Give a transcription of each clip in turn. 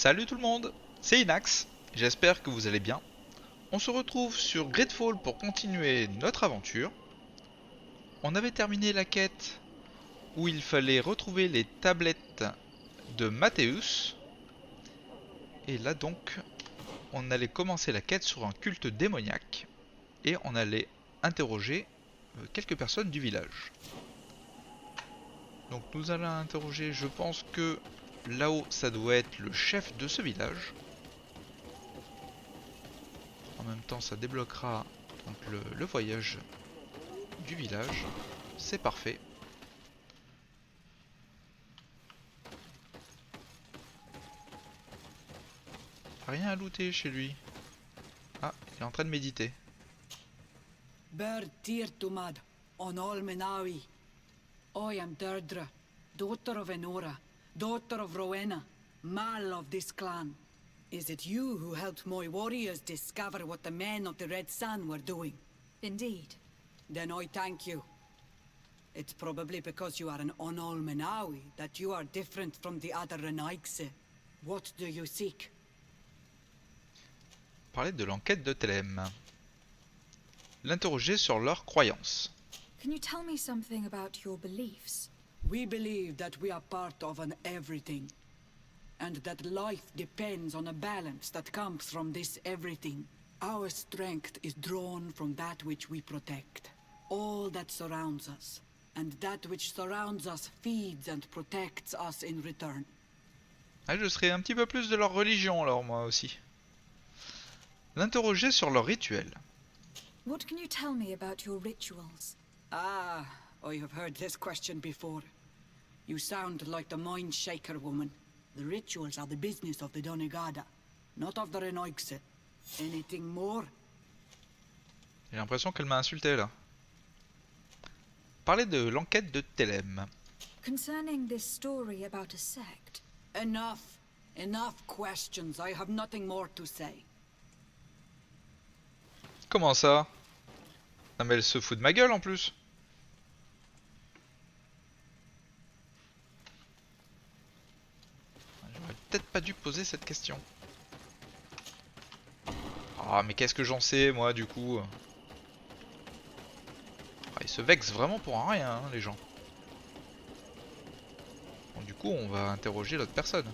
Salut tout le monde, c'est Inax, j'espère que vous allez bien. On se retrouve sur Gridfall pour continuer notre aventure. On avait terminé la quête où il fallait retrouver les tablettes de Matthäus. Et là donc, on allait commencer la quête sur un culte démoniaque. Et on allait interroger quelques personnes du village. Donc nous allons interroger, je pense que là-haut ça doit être le chef de ce village. En même temps, ça débloquera donc le voyage du village. C'est parfait. Rien à looter chez lui. Ah, il est en train de méditer. Bird Tirtumad, on Olmenawi. I am Deirdre, daughter of Enora, daughter of Rowena, Mal of this clan. Is it you who helped my warriors discover what the men of the Red Sun were doing? Indeed. Then I thank you. It's probably because you are an Onolmenawi that you are different from the other Renaigse. What do you seek? Parler de l'enquête de Thelem. L'interroger sur leurs croyances. Can you tell me something about your beliefs? We believe that we are part of an everything, and that life depends on a balance that comes from this everything. Our strength is drawn from that which we protect, all that surrounds us, and that which surrounds us feeds and protects us in return. Ah, je serai un petit peu plus de leur religion alors moi aussi. L'interroger sur leurs rituels. What can you tell me about your rituals? Ah, I have heard this question before. You sound like the Mind Shaker woman. The rituals are the business of the Donegada, not of the Renoigse. Anything more? J'ai l'impression qu'elle m'a insulté là. Parler de l'enquête de Thelem. Concerning this story about a sect. Enough. Enough questions. I have nothing more to say. Comment ça? Non mais elle se fout de ma gueule en plus. J'aurais peut-être pas dû poser cette question. Ah mais qu'est-ce que j'en sais moi du coup? Ah, ils se vexent vraiment pour un rien hein, les gens. Bon, du coup on va interroger l'autre personne.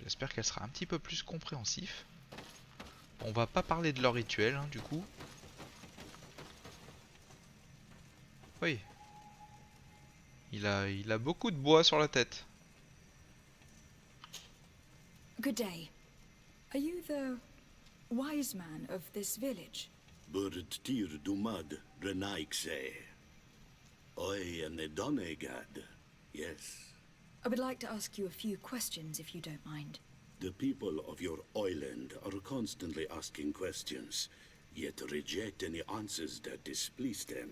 J'espère qu'elle sera un petit peu plus compréhensif. On va pas parler de leur rituel hein, du coup. Oui. Il a beaucoup de bois sur la tête. Good day. Are you the wise man of this village? Burt Tir Dumad Renaigse. I am the Donegad, yes. I would like to ask you a few questions if you don't mind. The people of your island are constantly asking questions, yet reject any answers that displease them.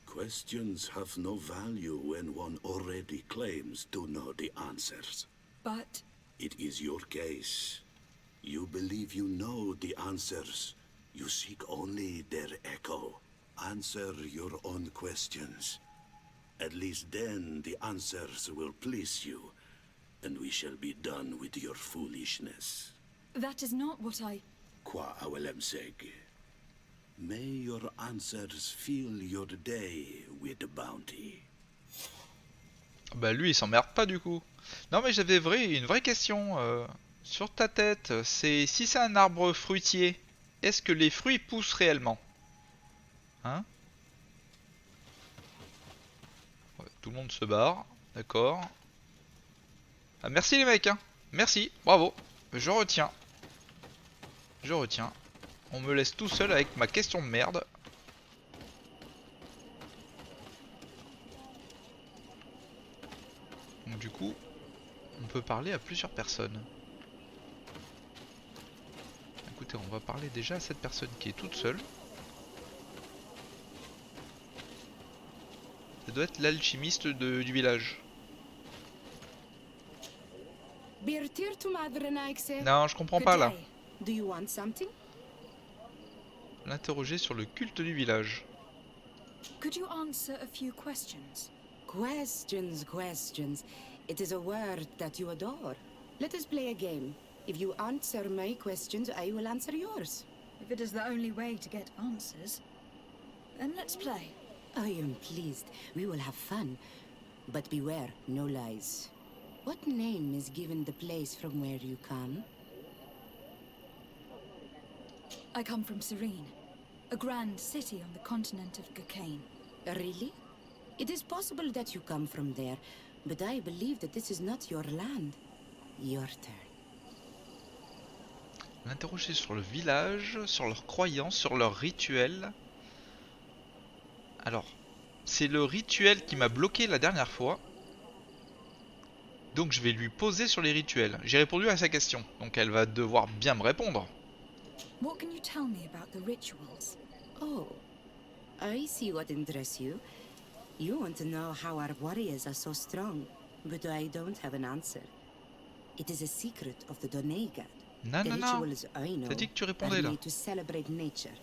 Questions have no value when one already claims to know the answers. But It is your case. You believe you know the answers. You seek only their echo. Answer your own questions. At least then the answers will please you, and we shall be done with your foolishness. that is not what I... Qua awelemseg. May your answers fill your day with bounty. Bah lui il s'emmerde pas du coup. Non mais j'avais une vraie question. Sur ta tête, si c'est un arbre fruitier, est-ce que les fruits poussent réellement? Hein? Ouais, tout le monde se barre, d'accord. Ah, merci les mecs, hein. Merci, bravo. Je retiens. Je retiens. On me laisse tout seul avec ma question de merde. Donc du coup, on peut parler à plusieurs personnes. Écoutez, on va parler déjà à cette personne qui est toute seule. Ça doit être l'alchimiste du village. Non, je comprends pas là. Do you want something? L'interroger sur le culte du village. Could you answer a few questions? Questions, questions. It is a word that you adore. Let us play a game. If you answer my questions, I will answer yours. If it is the only way to get answers, then let's play. I am pleased. We will have fun. But beware, no lies. What name is given the place from where you come? I come from Serene, a grand city on the continent of Gokane. Really? It is possible that you come from there, but I believe that this is not your land. Your turn. L'interroger sur le village, sur leurs croyances, sur leurs rituels. Alors, c'est le rituel qui m'a bloqué la dernière fois. Donc je vais lui poser sur les rituels. J'ai répondu à sa question, donc elle va devoir bien me répondre. What can you tell me about the rituals? Oh, I see what interests you. You want to know how our warriors are so strong, but I don't have an answer. It is a secret of the Doneigad. Non, The non, non. rituals I know T'as dit que tu are répondais là. made to celebrate nature,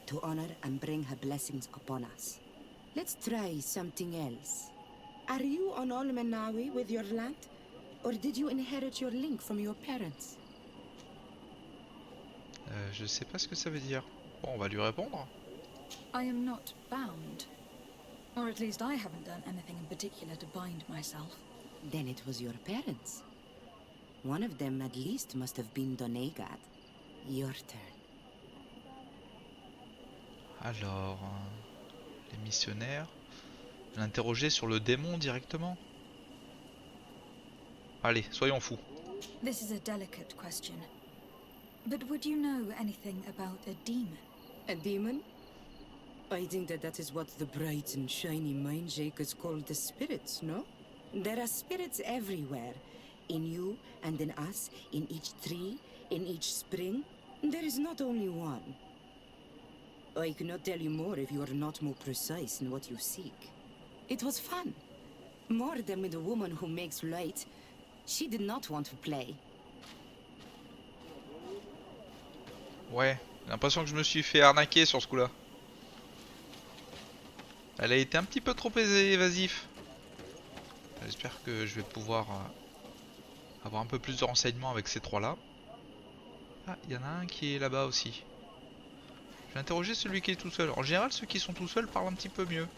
to honor and bring her blessings upon us. Let's try something else. Are you on Olmenawi with your land? Or did you inherit your link from your parents? Je sais pas ce que ça veut dire. Bon, on va lui répondre. I am not bound. Or at least I haven't done anything in particular to bind myself. Then it was your parents. One of them at least must have been Doneigad. Your turn. Alors, les missionnaires. L'interroger sur le démon directement. Allez, soyons fous. This is a delicate question. But would you know anything about a demon? A demon? I think that is what the bright and shiny mind shakers call the spirits, no? There are spirits everywhere. In you and in us, in each tree, in each spring. There is not only one. I cannot tell you more if you are not more precise in what you seek. It was fun. More than with the woman who makes light. She did not want to play. Ouais, j'ai l'impression que je me suis fait arnaquer sur ce coup-là. Elle a été un petit peu trop évasif. J'espère que je vais pouvoir avoir un peu plus de renseignements avec ces trois-là. Ah, il y en a un qui est là-bas aussi. Je vais interroger celui qui est tout seul. En général, ceux qui sont tout seuls parlent un petit peu mieux.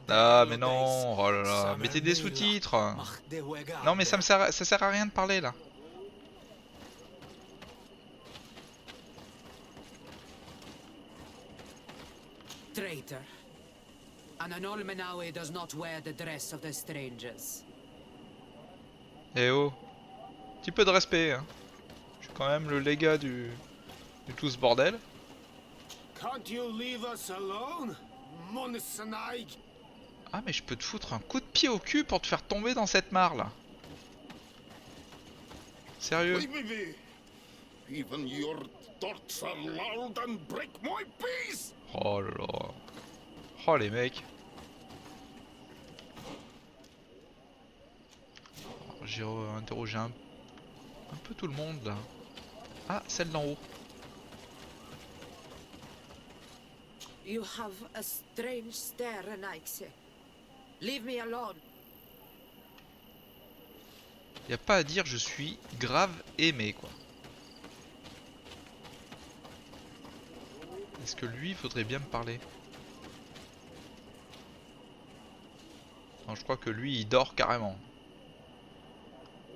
Ah, mais non, oh là là, mettez des sous-titres. Non, mais ça sert à rien de parler là. Traitor. An Olmenawi does not wear the dress of the strangers. Eh oh, petit peu de respect, hein. Je suis quand même le légat du tout ce bordel. Can't you leave us alone, Monsenaig? Ah, mais je peux te foutre un coup de pied au cul pour te faire tomber dans cette mare là. Sérieux? Leave me be. Even your thoughts are loud and break my peace. Oh là là. Oh les mecs. J'ai interrogé un peu tout le monde là. Ah, celle d'en haut. You have a strange stare, Anaxe. Leave me alone. Y a pas à dire, je suis grave aimé quoi. Est-ce que lui, faudrait bien me parler? Non, je crois que lui, il dort carrément.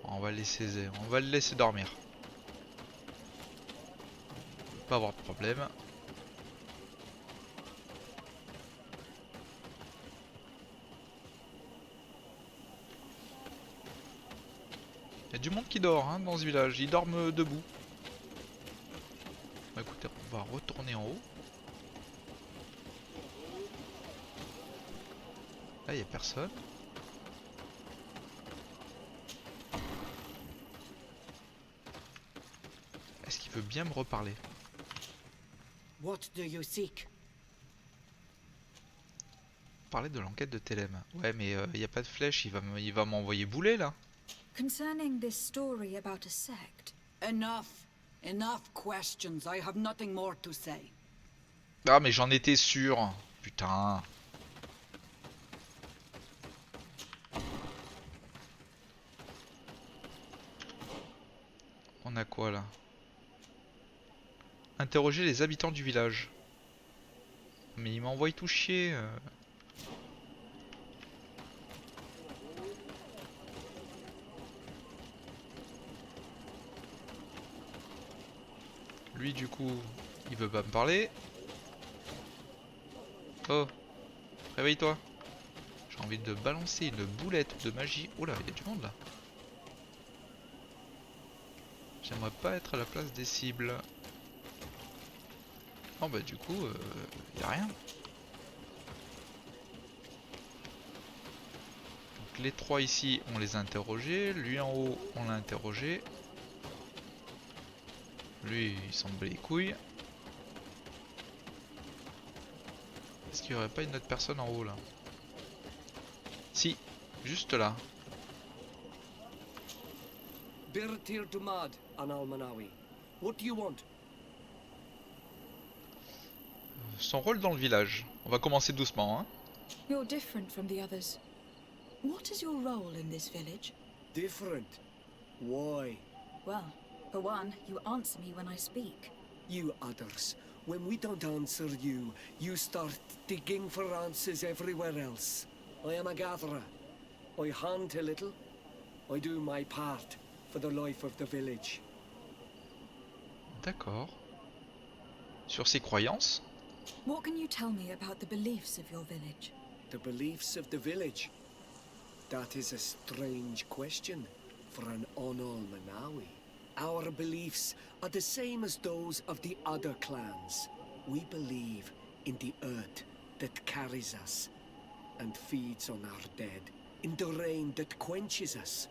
On va le laisser dormir. Pas avoir de problème. Il y a du monde qui dort hein, dans ce village, ils dorment debout. Bah, écoutez, on va retourner en haut. Là, il n'y a personne. Est-ce qu'il veut bien me reparler? What do you seek? Parler de l'enquête de Télème. Ouais, mais il n'y a pas de flèche, il va m'envoyer bouler là. Concerning this story about a sect, Enough. Enough questions. I have nothing more to say. Ah mais j'en étais sûr. Putain. On a quoi là? Interroger les habitants du village. Mais il m'envoie tout chier. Lui du coup, il veut pas me parler. Oh, réveille-toi. J'ai envie de balancer une boulette de magie. Oula, il y a du monde là. J'aimerais pas être à la place des cibles. Oh bah du coup, y a rien. Donc les trois ici, on les a interrogés. Lui en haut, on l'a interrogé. Lui, il s'en bat les couilles. Est-ce qu'il y aurait pas une autre personne en haut là? Si, juste là. Birtir Dumad, Anal Manawi. What do you want? Son rôle dans le village. On va commencer doucement, hein. You're different from the others. What is your role in this village? Different. Why? Well, for one, you answer me when I speak. You others, when we don't answer you, you start digging for answers everywhere else. I am a gatherer. I hunt a little. I do my part for the life of the village. D'accord. Sur ses croyances. What can you tell me about the beliefs of your village? The beliefs of the village? That is a strange question for an Onol Manawi. Our beliefs are the same as those of the other clans. We believe in the earth that carries us and feeds on our dead, in the rain that quenches us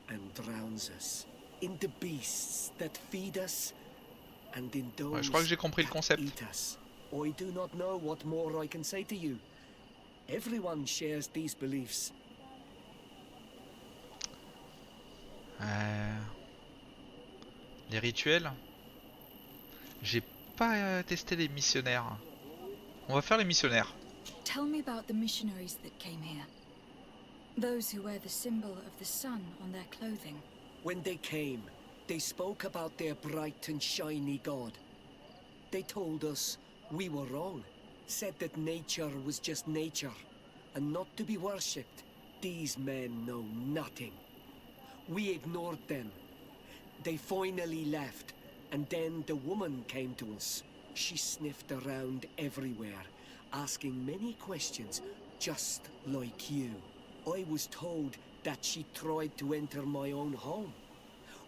and drowns us, in the beasts that feed us and in those Ouais, je crois que j'ai compris le that concept. eat us. I do not know what more I can say to you. Everyone shares these beliefs. Les rituels. J'ai pas testé les missionnaires. On va faire les missionnaires. Tell me about the missionaries that came here. Those who wear the symbol of the sun on their clothing. When they came, they spoke about their bright and shiny god. They told us we were wrong, said that nature was just nature, and not to be worshipped. These men know nothing. We ignored them. They finally left, and then the woman came to us. She sniffed around everywhere, asking many questions, just like you. I was told that she tried to enter my own home.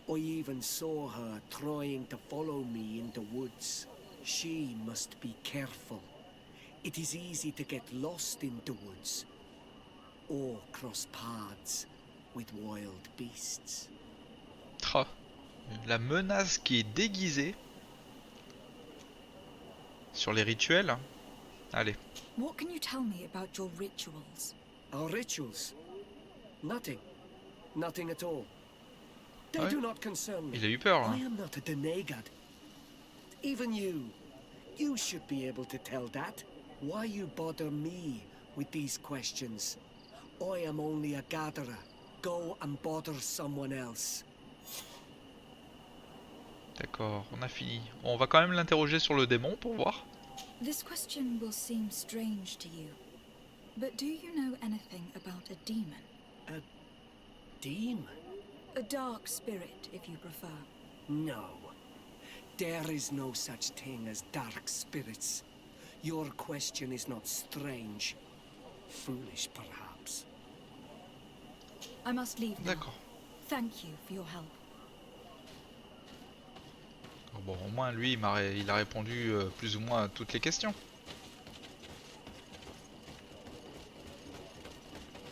I even saw her trying to follow me in the woods. She must be careful. It is easy to get lost in the woods, or cross paths with wild beasts. Oh, la menace qui est déguisée sur les rituels. Allez. What can you tell me about your rituals? Our rituals? Nothing. Nothing at all. They Ouais. do not concern me. Il a eu peur là. I am not a Denegad. Even you. You should be able to tell that. Why you bother me with these questions? I am only a gatherer. Go and bother someone else. D'accord, on a fini. Bon, on va quand même l'interroger sur le démon pour voir. This question will seem strange to you, but do you know anything about a demon? Demon? A dark spirit, if you prefer. No. There is no such thing as dark spirits. Your question is not strange. Foolish, perhaps. I must leave now. D'accord. Thank you for your help. Bon, au moins lui, il a répondu plus ou moins à toutes les questions.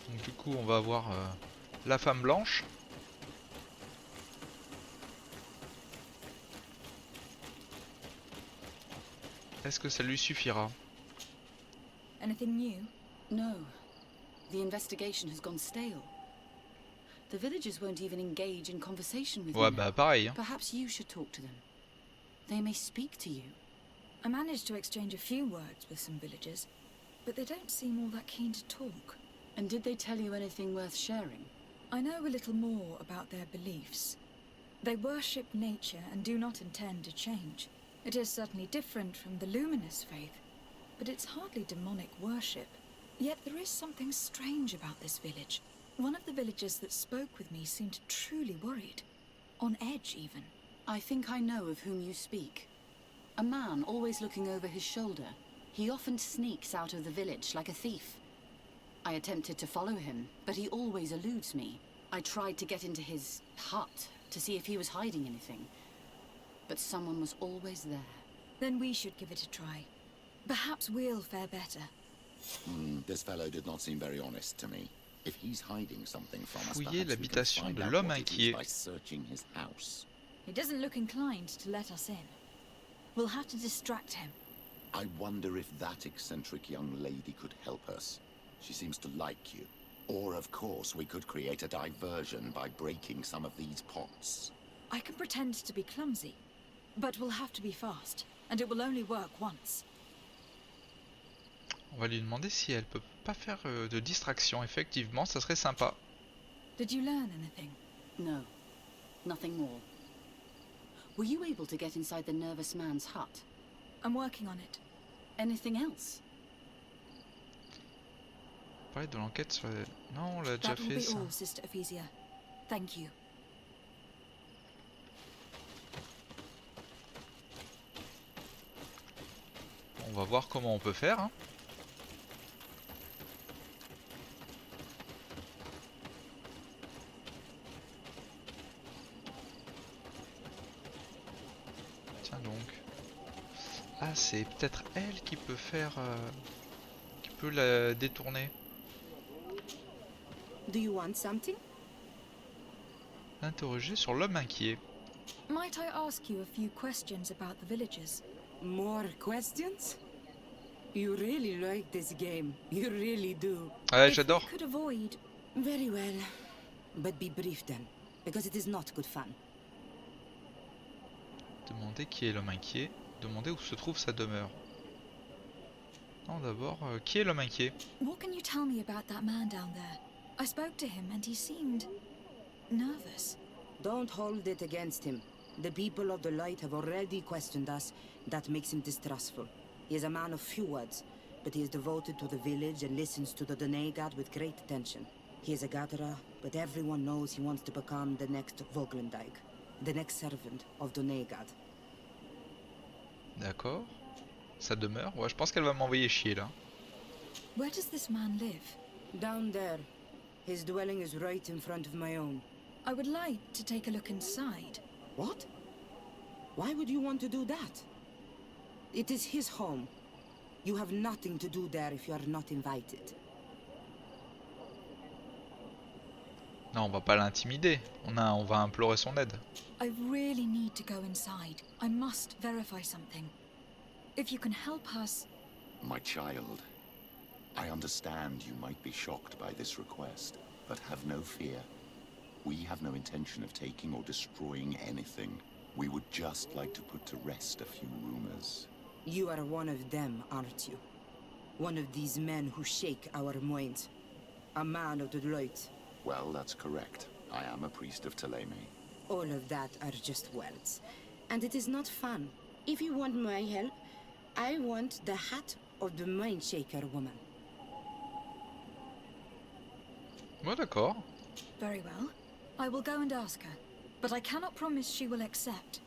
Donc, du coup, on va voir la femme blanche. Est-ce que ça lui suffira? Anything new? No. The investigation has gone stale. The villagers won't even engage in conversation with Ouais, me bah now. pareil. Hein. Perhaps you should talk to them. They may speak to you. I managed to exchange a few words with some villagers, but they don't seem all that keen to talk. And did they tell you anything worth sharing? I know a little more about their beliefs. They worship nature and do not intend to change. It is certainly different from the Luminous faith, but it's hardly demonic worship. Yet there is something strange about this village. One of the villagers that spoke with me seemed truly worried. On edge, even. I think I know of whom you speak. A man always looking over his shoulder. He often sneaks out of the village like a thief. I attempted to follow him, but he always eludes me. I tried to get into his hut to see if he was hiding anything, but someone was always there. Then we should give it a try. Perhaps we'll fare better. This fellow did not seem very honest to me. If he's hiding something from us, Fouiller perhaps we can l'habitation find de out l'homme what it is inquiet. by searching his house. He doesn't look inclined to let us in. We'll have to distract him. I wonder if that eccentric young lady could help us. She seems to like you. Or, of course, we could create a diversion by breaking some of these pots. I can pretend to be clumsy, but we'll have to be fast, and it will only work once. On va lui demander si elle peut pas faire de distraction. Effectivement, ça serait sympa. Did you learn anything? No, nothing more. Were you able to get inside the nervous man's hut? I'm working on it. Anything else? Parler de l'enquête sur les... Non, on l'a déjà That will fait be ça. all, Sister Ephesia. Thank you. On va voir comment on peut faire. Hein. Tiens donc. Ah, c'est peut-être elle qui peut faire... qui peut la détourner. Do you want something? L'interroger sur l'homme inquiet. Might I ask you a few questions about the villagers? More questions? You really like this game. You really do. Ouais, If j'adore. we could avoid... Very well. But be brief then, because it is not good fun. Demander qui est l'homme inquiet. Demander où se trouve sa demeure. Non, d'abord, qui est l'homme inquiet? What can you tell me about that man down there? I spoke to him and he seemed... nervous. Don't hold it against him. The people of the light have already questioned us. That makes him distrustful. He is a man of few words, but he is devoted to the village and listens to the Donegad with great attention. He is a gatherer, but everyone knows he wants to become the next Voglendijk, the next servant of Donegad. D'accord. Sa demeure. Ouais, je pense qu'elle va m'envoyer chier là. Where does this man live? Down there. His dwelling is right in front of my own. I would like to take a look inside. What? Why would you want to do that? It is his home. You have nothing to do there if you are not invited. Non, on va pas l'intimider. On va implorer son aide. I really need to go inside. I must verify something. If you can help us... My child, I understand you might be shocked by this request, but have no fear. We have no intention of taking or destroying anything. We would just like to put to rest a few rumors. You are one of them, aren't you? One of these men who shake our minds. A man of the light. Well, that's correct. I am a priest of Ptolemy. All of that are just words. And it is not fun. If you want my help, I want the hat of the Mindshaker woman. Ouais, d'accord. Very well. I will go and ask her. But I cannot promise she will accept.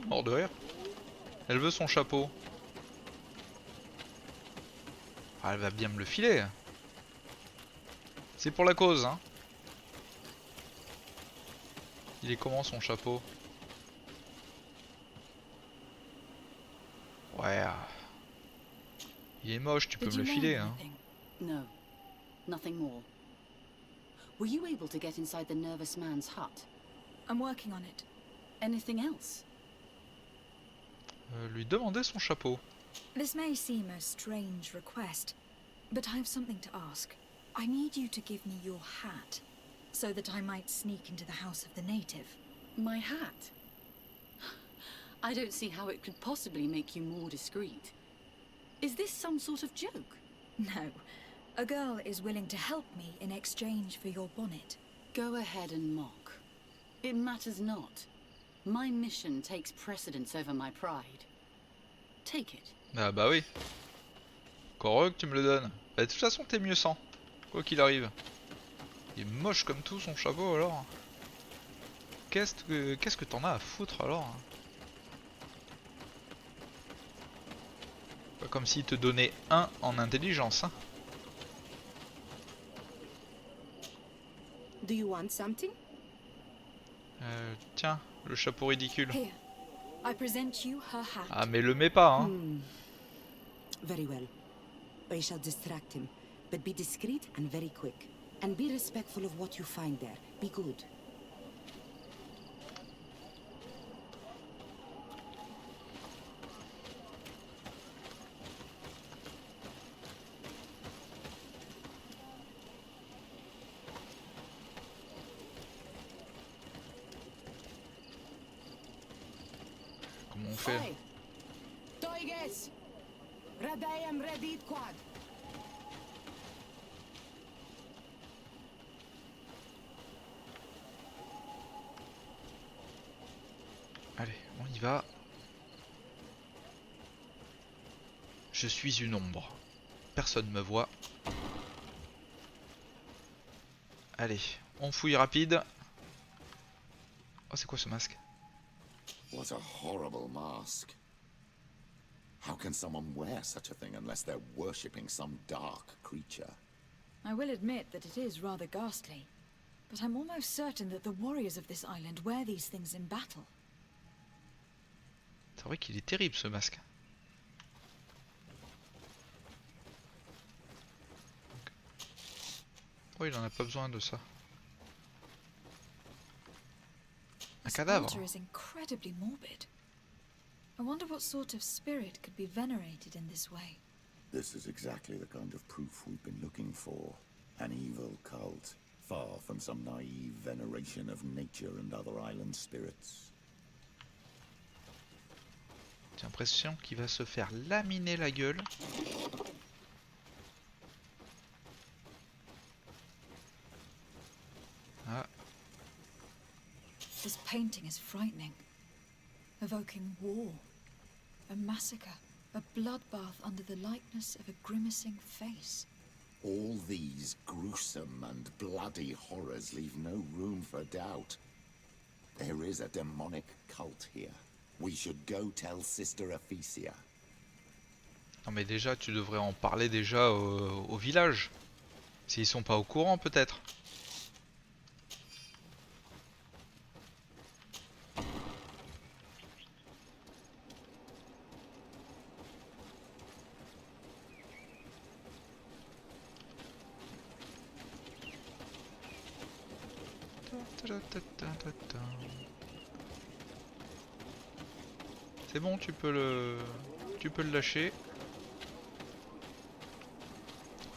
Mort de rire. Elle veut son chapeau. Ah, elle va bien me le filer. C'est pour la cause, hein. Il est comment son chapeau? Ouais. Il est moche, tu peux Did me le you filer, learn hein. anything? No, nothing more. Were you able to get inside the nervous man's hut? I'm working on it. Anything else? Lui demander son chapeau. This may seem a strange request, but I have something to ask. I need you to give me your hat, so that I might sneak into the house of the native. My hat? I don't see how it could possibly make you more discreet. Is this some sort of joke? No. A girl is willing to help me in exchange for your bonnet. Go ahead and mock. It matters not. My mission takes precedence over my pride. Take it. Ah bah oui. Encore heureux que tu me le donnes. Bah, de toute façon t'es mieux sans. Quoi qu'il arrive. Il est moche comme tout son chapeau alors. Qu'est-ce que t'en as à foutre alors? Pas comme s'il te donnait 1 en intelligence, hein. Do you want something? Tiens, le chapeau ridicule. Here, I present you her hat. Ah mais le mets pas, hein. Very well. I shall distract him, but be discreet and very quick. And be respectful of what you find there. Be good. Comment on fait? Oi! Toiges! Radayam Redit Quad! Allez, on y va. Je suis une ombre. Personne me voit. Allez, on fouille rapide. Oh, c'est quoi ce masque? What a horrible mask. How can someone wear such a thing unless they're worshipping some dark creature? I will admit that it is rather ghastly, but I'm almost certain that the warriors of this island wear these things in battle. C'est vrai qu'il est terrible ce masque. Oh, il en a pas besoin de ça. Un This cadavre. altar is incredibly morbid. I wonder what sort of spirit could be venerated in this way. This is exactly the kind of proof we've been looking for. An evil cult, far from some naive veneration of nature and other island spirits. J'ai l'impression qu'il va se faire laminer la gueule. Ah, This painting is frightening, evoking war, a massacre, a bloodbath under the likeness of a grimacing face. All these gruesome and bloody horrors leave no room for doubt. There is a demonic cult here. We should go tell Sister Ephesia. non mais déjà tu devrais en parler déjà au village. S'ils sont pas au courant peut-être. C'est bon, tu peux le lâcher.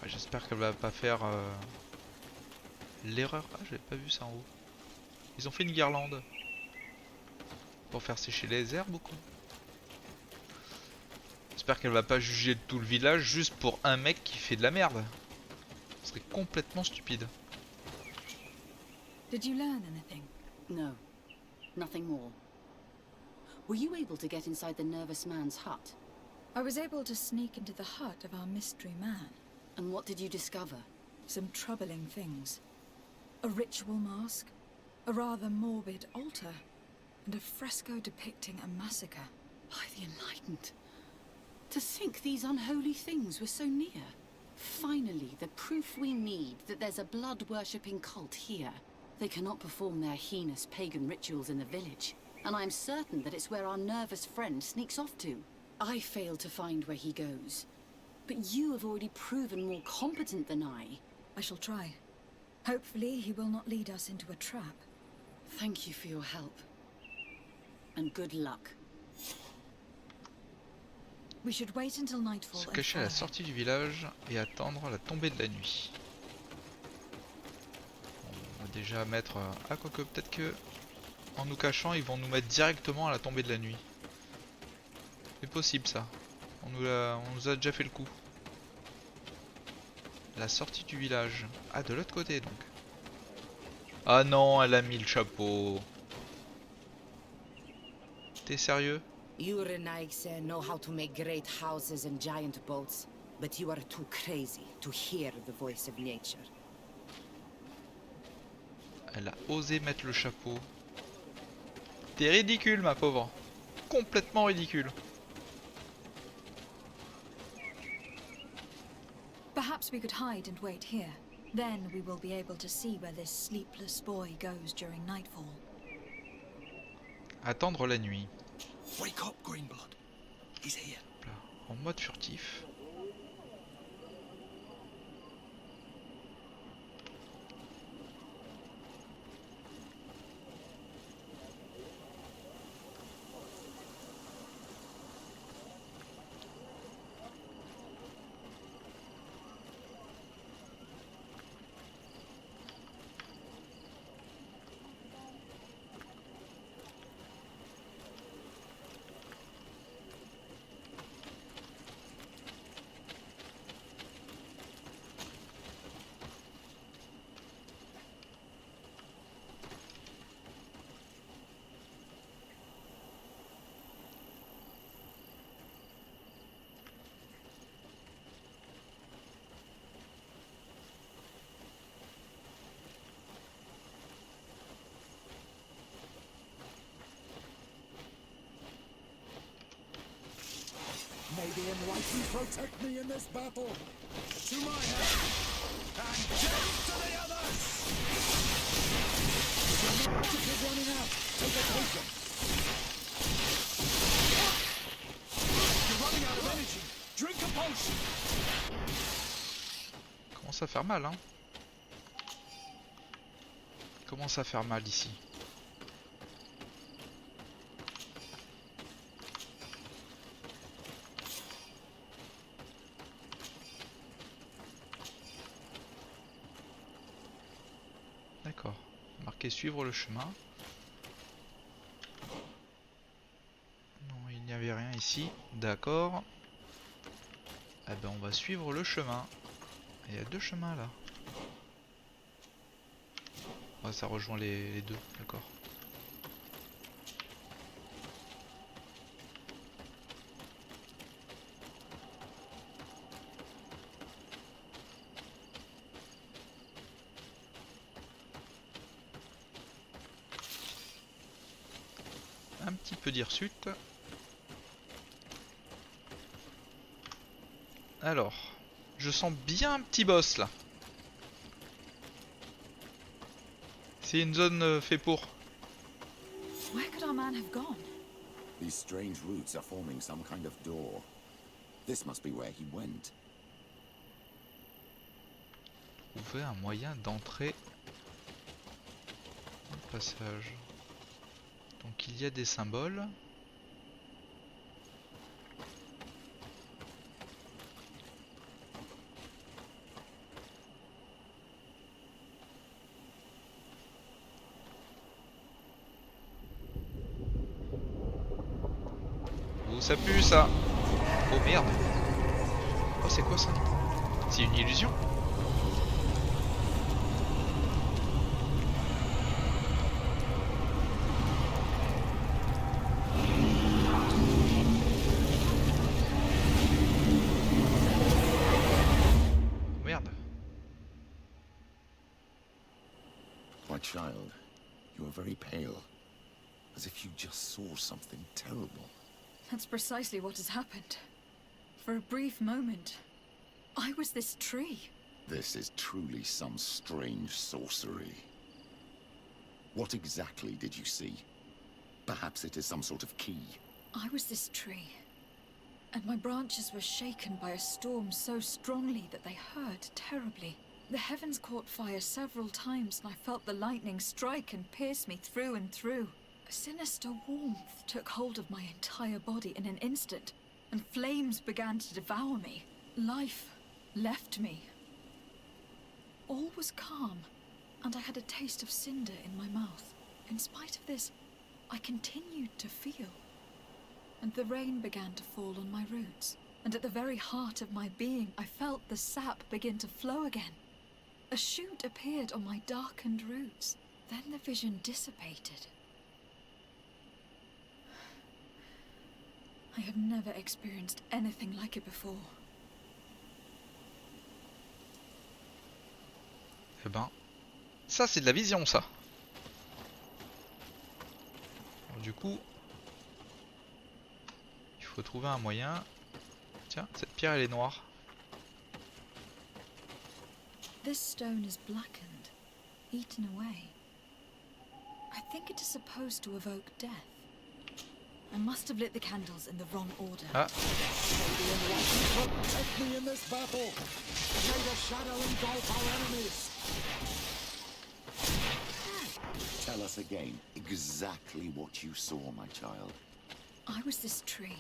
Ouais, j'espère qu'elle va pas faire l'erreur. Ah, j'avais pas vu ça en haut. Ils ont fait une guirlande pour faire sécher les herbes ou quoi? J'espère qu'elle va pas juger tout le village juste pour un mec qui fait de la merde. Ce serait complètement stupide. Did you learn anything? No. Nothing more. Were you able to get inside the nervous man's hut? I was able to sneak into the hut of our mystery man. And what did you discover? Some troubling things. A ritual mask, a rather morbid altar, and a fresco depicting a massacre. By the Enlightened. To think these unholy things were so near. Finally, the proof we need that there's a blood-worshipping cult here. They cannot perform their heinous pagan rituals in the village, and I'm certain that it's where our nervous friend sneaks off to. I failed to find where he goes, but you have already proven more competent than I. I shall try. Hopefully he will not lead us into a trap. Thank you for your help. And good luck. We should wait until nightfall Se and cacher à la follow him. sortie du village et attendre la tombée de la nuit. On va déjà mettre... Ah, quoique peut-être que en nous cachant ils vont nous mettre directement à la tombée de la nuit. C'est possible ça. On nous a déjà fait le coup. La sortie du village. Ah, de l'autre côté donc. Ah non, elle a mis le chapeau. T'es sérieux? You Renaigse know how to make great houses and giant boats, but you are too crazy to hear the voice of nature. Elle a osé mettre le chapeau. T'es ridicule, ma pauvre. Complètement ridicule. Perhaps we could hide and wait here. Then we will be able to see where this sleepless boy goes during nightfall. Attendre la nuit. Wake up, Greenblood. He's here. Là, en mode furtif. May the Enlightened protect me in this battle. To my hand, and death to the others! The magic is running out. Take a potion. You're running out of energy. Drink a potion. Commence à faire mal, hein. Commence à faire mal ici. D'accord. Marqué suivre le chemin. Non, il n'y avait rien ici. D'accord. Eh ben on va suivre le chemin. Il y a deux chemins là. Ouais, ça rejoint les deux, d'accord. Un petit peu d'hirsute. Alors, je sens bien un petit boss là. C'est une zone fait pour. Where could our man have gone? These strange roots are forming some kind of door. This must be where he went. Trouver un moyen d'entrer dans le passage. Donc il y a des symboles. Oh, ça pue ça. Oh merde. Oh, c'est quoi ça? C'est une illusion? Merde. My child, you are very pale. As if you just saw something terrible. That's precisely what has happened. For a brief moment, I was this tree. This is truly some strange sorcery. What exactly did you see? Perhaps it is some sort of key. I was this tree, and my branches were shaken by a storm so strongly that they hurt terribly. The heavens caught fire several times, and I felt the lightning strike and pierce me through and through. A sinister warmth took hold of my entire body in an instant, and flames began to devour me. Life left me. All was calm, and I had a taste of cinder in my mouth. In spite of this, I continued to feel. and the rain began to fall on my roots. And at the very heart of my being, I felt the sap begin to flow again. A shoot appeared on my darkened roots. Then the vision dissipated. I have never experienced anything like it before. Eh ben, ça c'est de la vision, ça. Alors, du coup, il faut trouver un moyen. Tiens, cette pierre elle est noire. This stone is blackened, eaten away. I think it is supposed to evoke death. I must have lit the candles in the wrong order. Ah, Protect me in this battle. May the shadow engulf our enemies. Tell us again exactly what you saw, my child. I was this tree,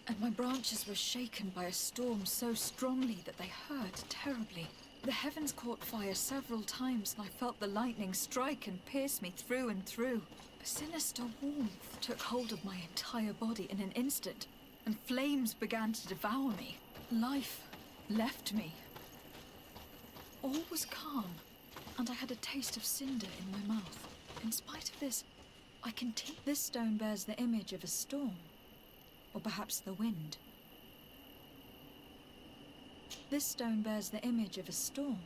and my branches were shaken by a storm so strongly that they hurt terribly. The heavens caught fire several times, and I felt the lightning strike and pierce me through and through. A sinister warmth took hold of my entire body in an instant, and flames began to devour me. Life left me. All was calm, and I had a taste of cinder in my mouth. In spite of this, I continue. This stone bears the image of a storm, or perhaps the wind. This stone bears the image of a storm.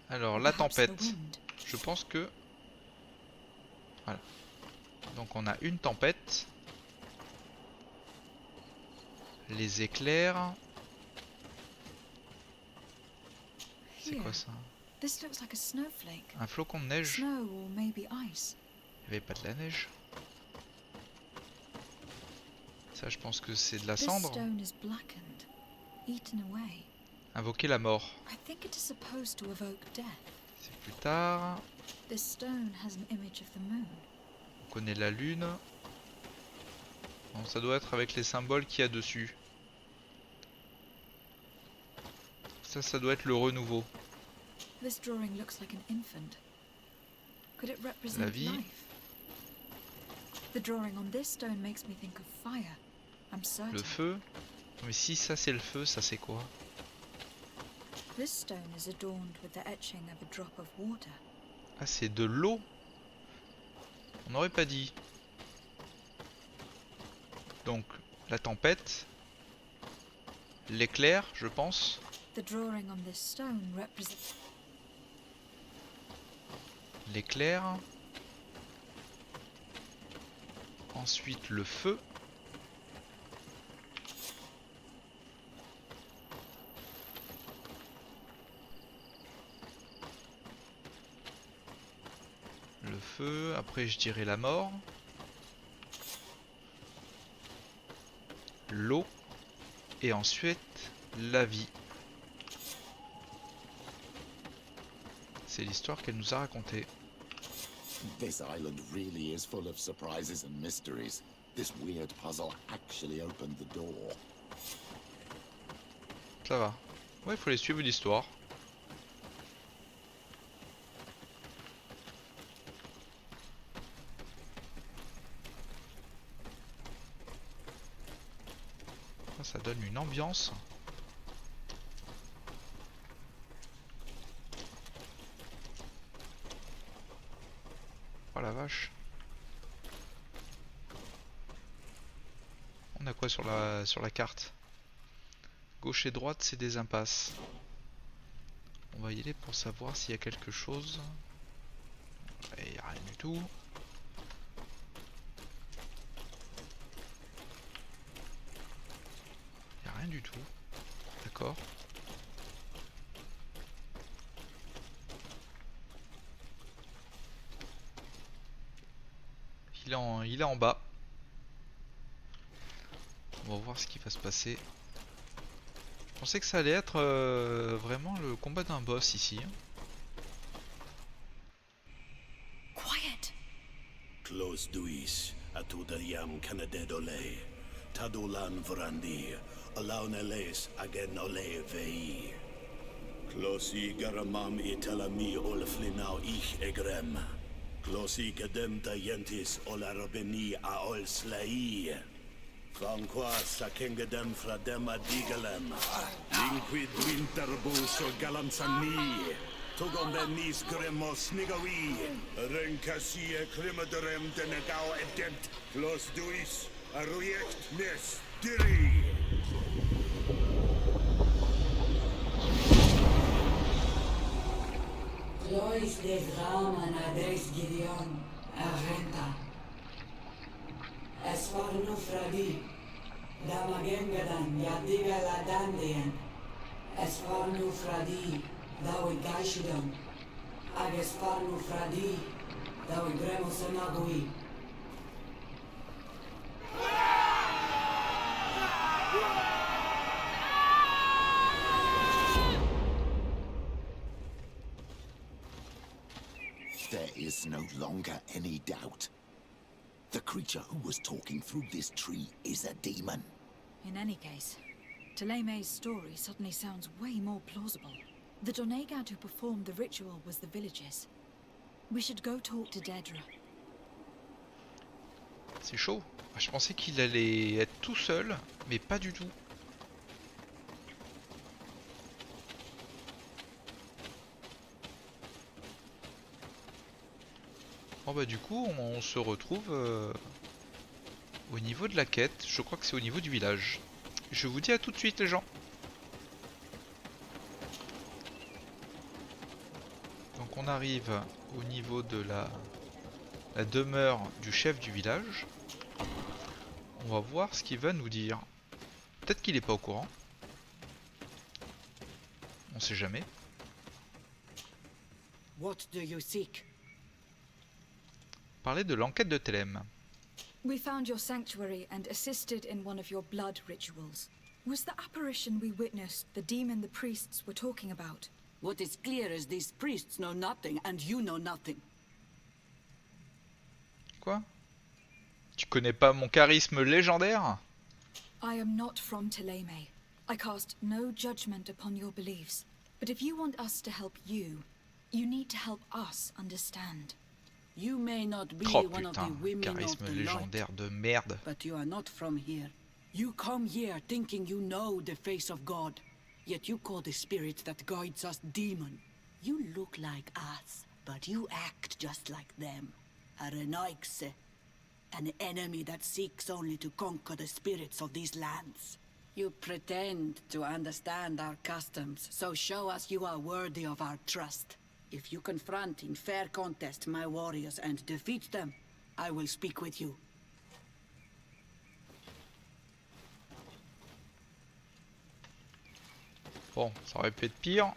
alors la tempête. Je pense que... Voilà. Donc on a une tempête. Les éclairs. C'est quoi ça? This looks like a snowflake. Un flocon de neige? Snow or maybe ice. Il n'y avait pas de la neige. Ça je pense que c'est de la This cendre. stone is blackened, eaten away. Invoquer la mort. I think it is supposed to evoke death. C'est plus tard. This stone has an image of the moon. On connaît la lune. Bon, ça doit être avec les symboles qu'il y a dessus. Ça doit être le renouveau. This drawing looks like an infant. Could it La represent vie. life? The drawing on this stone makes me think of fire. I'm certain. Le feu. Mais si ça c'est le feu, ça c'est quoi? This stone is adorned with the etching of a drop of water. Ah, c'est de l'eau. On n'aurait pas dit. Donc, la tempête. L'éclair, je pense. The drawing on this stone represents L'éclair. Ensuite, le feu. Le feu, après je dirais la mort. L'eau. Et ensuite, la vie. C'est l'histoire qu'elle nous a racontée. This island really is full of surprises and mysteries. This weird puzzle actually opened the door. Ça va. Ouais, il faut les suivre l'histoire. Ça donne une ambiance. Oh la vache. On a quoi sur la carte? Gauche et droite, c'est des impasses. On va y aller pour savoir s'il y a quelque chose. Il n'y a rien du tout. Il n'y a rien du tout. D'accord. Il est en bas. On va voir ce qui va se passer. Je pensais que ça allait être vraiment le combat d'un boss ici. quiet. Close duis, atudayam canadedole, tadulan vrandi, alauneles agen ole vei. Closi garamam itelami olflinau ich egrem. Closi gedem dayentis olarabeni a ol slai. Vanquas a kingdom fra dem a digalem. Linquid winterbus o galamsani. Tugom den nis grim och snigawi. Renkasie krimadrem den gau edent. Plus duis a rujekt nes diri. Lois des Raman Ades Gideon, Argenta. Esfarnu Fradi, Damagengadan, Yadiga Ladandien. Esfarnu Fradi, Dawi Gaishidon. Agesfarnu Fradi, Dawi Gremosanagui. There is no longer any doubt. The creature who was talking through this tree is a demon. In any case, Teleme's story suddenly sounds way more plausible. The Doneigad who performed the ritual was the villagers. We should go talk to Dedra. C'est chaud. Je pensais qu'il allait être tout seul, mais pas du tout. Bon bah du coup on se retrouve au niveau de la quête. Je crois que c'est au niveau du village. Je vous dis à tout de suite les gens. Donc on arrive au niveau de la demeure du chef du village. On va voir ce qu'il va nous dire. Peut-être qu'il n'est pas au courant. On sait jamais. What do you seek? Parler de l'enquête de Thelem. We found your sanctuary and assisted in one of your blood rituals. Was the apparition we witnessed the demon the priests were talking about? What is clear is these priests know nothing, and you know nothing. Quoi? Tu connais pas mon charisme légendaire? I am not from Thélème. I cast no judgment upon your beliefs. But if you want us to help you, you need to help us understand. You may not be Oh one of the putain, women of charisme the light, légendaire de merde. but you are not from here. You come here thinking you know the face of God, yet you call the spirit that guides us demon. You look like us, but you act just like them. A Renaigse, an enemy that seeks only to conquer the spirits of these lands. You pretend to understand our customs, so show us you are worthy of our trust. If you confront in fair contest my warriors and defeat them, I will speak with you. Bon, ça aurait pu être pire.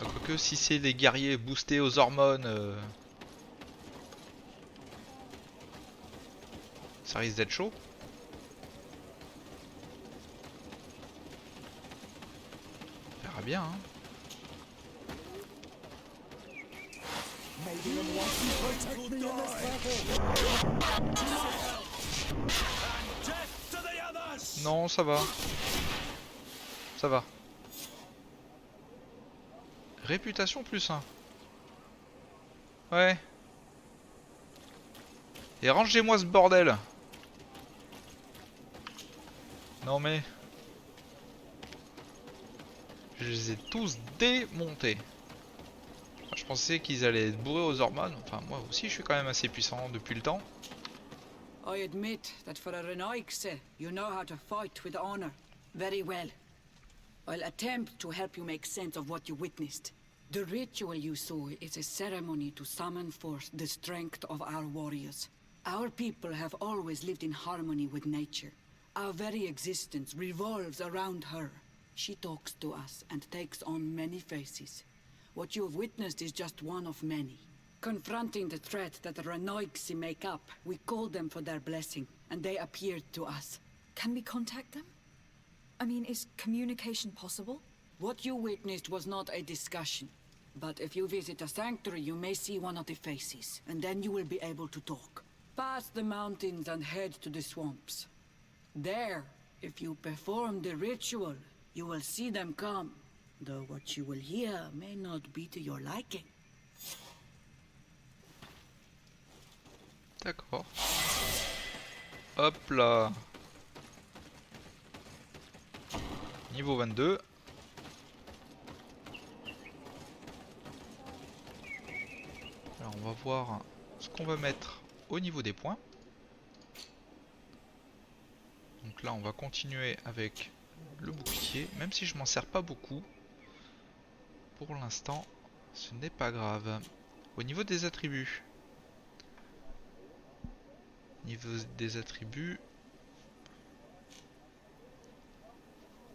Ah, quoique si c'est les guerriers boostés aux hormones, ça risque d'être chaud. On verra bien, hein. Non, ça va. Ça va. Réputation plus 1. Ouais. Et rangez-moi ce bordel. Non mais... Je les ai tous démontés. Je pensais qu'ils allaient être bourrés aux hormones. Enfin, moi aussi, je suis quand même assez puissant depuis le temps. I admit that for a Renaigse, you know how to fight with honor. Very well. I'll attempt to help you make sense of what you witnessed. The ritual you saw is a ceremony to summon forth the strength of our warriors. Our people have always lived in harmony with nature. Our very existence revolves around her. She talks to us and takes on many faces. What you have witnessed is just one of many. Confronting the threat that the Renaigse make up, we called them for their blessing, and they appeared to us. Can we contact them? I mean, is communication possible? What you witnessed was not a discussion. But if you visit a sanctuary, you may see one of the faces, and then you will be able to talk. Pass the mountains and head to the swamps. There, if you perform the ritual, you will see them come. Though what you will hear may not be to your liking. D'accord. Hop là. Niveau 22. Alors on va voir ce qu'on va mettre au niveau des points. Donc là on va continuer avec le bouclier, même si je m'en sers pas beaucoup. Pour l'instant, ce n'est pas grave. Au niveau des attributs. Niveau des attributs.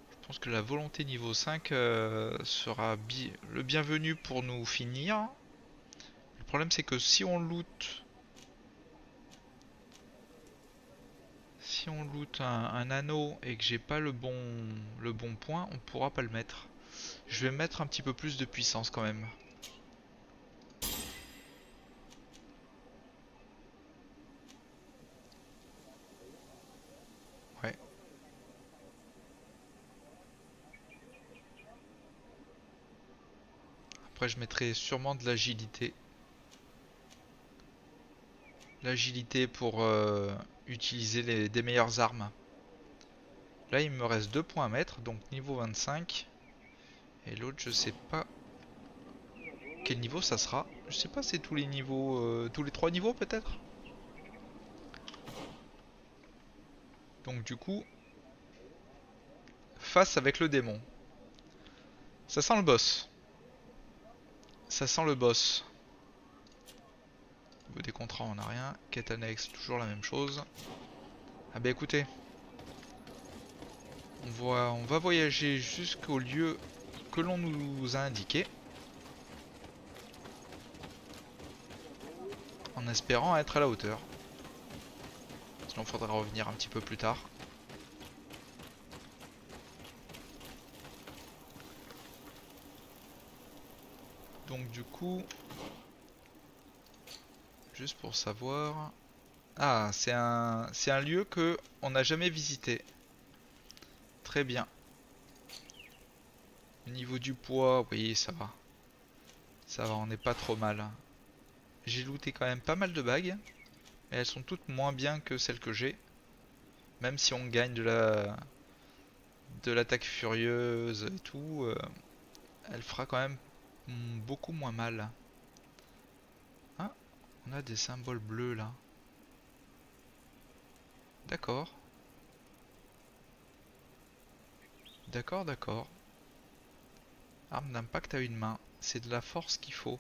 Je pense que la volonté niveau 5 sera le bienvenu pour nous finir. Le problème c'est que si on loot un anneau et que j'ai pas le bon point, on pourra pas le mettre. Je vais mettre un petit peu plus de puissance quand même. Ouais. Après je mettrai sûrement de l'agilité. L'agilité pour utiliser des meilleures armes. Là il me reste 2 points à mettre, donc niveau 25. Et l'autre je sais pas quel niveau ça sera. Je sais pas, c'est tous les niveaux, tous les 3 niveaux peut-être. Donc du coup, face avec le démon. Ça sent le boss. Ça sent le boss. Au niveau des contrats on n'a rien. Quête annexe, toujours la même chose. Ah bah écoutez. On va voyager jusqu'au lieu que l'on nous a indiqué. En espérant être à la hauteur. Sinon il faudra revenir un petit peu plus tard. Donc du coup, juste pour savoir... Ah, c'est un lieu que on n'a jamais visité. Très bien. Au niveau du poids, oui, ça va. Ça va, on n'est pas trop mal. J'ai looté quand même pas mal de bagues. Mais elles sont toutes moins bien que celles que j'ai. Même si on gagne de l'attaque furieuse et tout, elle fera quand même beaucoup moins mal. Ah, on a des symboles bleus là. D'accord. D'accord, d'accord. Arme d'impact à une main. C'est de la force qu'il faut.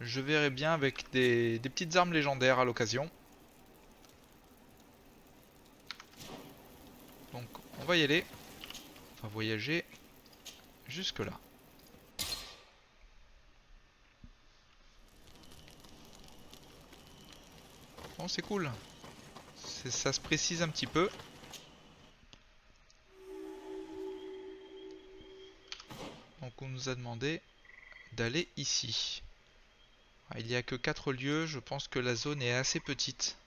Je verrai bien avec des petites armes légendaires à l'occasion. Donc on va y aller. On va voyager jusque là. Bon, c'est cool. Ça se précise un petit peu. Donc on nous a demandé d'aller ici. Il n'y a que 4 lieux, je pense que la zone est assez petite.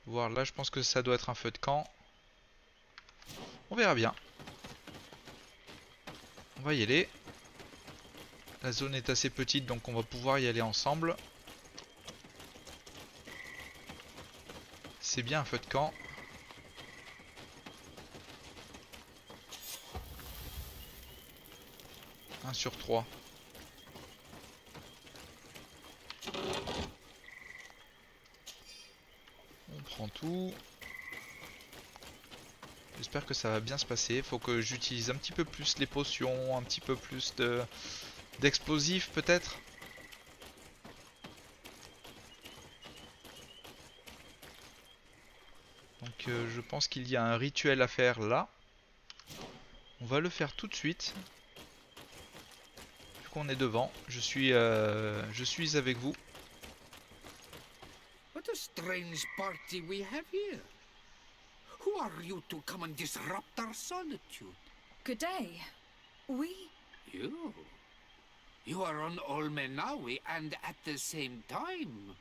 Voir là, je pense que ça doit être un feu de camp. On verra bien. On va y aller. La zone est assez petite, donc on va pouvoir y aller ensemble. C'est bien un feu de camp. Un sur 3. On prend tout. J'espère que ça va bien se passer. Faut que j'utilise un petit peu plus les potions, un petit peu plus d'explosifs peut-être. Donc je pense qu'il y a un rituel à faire là. On va le faire tout de suite. Vu qu'on est devant, je suis avec vous. What a strange party we have here. Who are you to come and disrupt our solitude? Good day. We... You? You are on Olmenawi and at the same time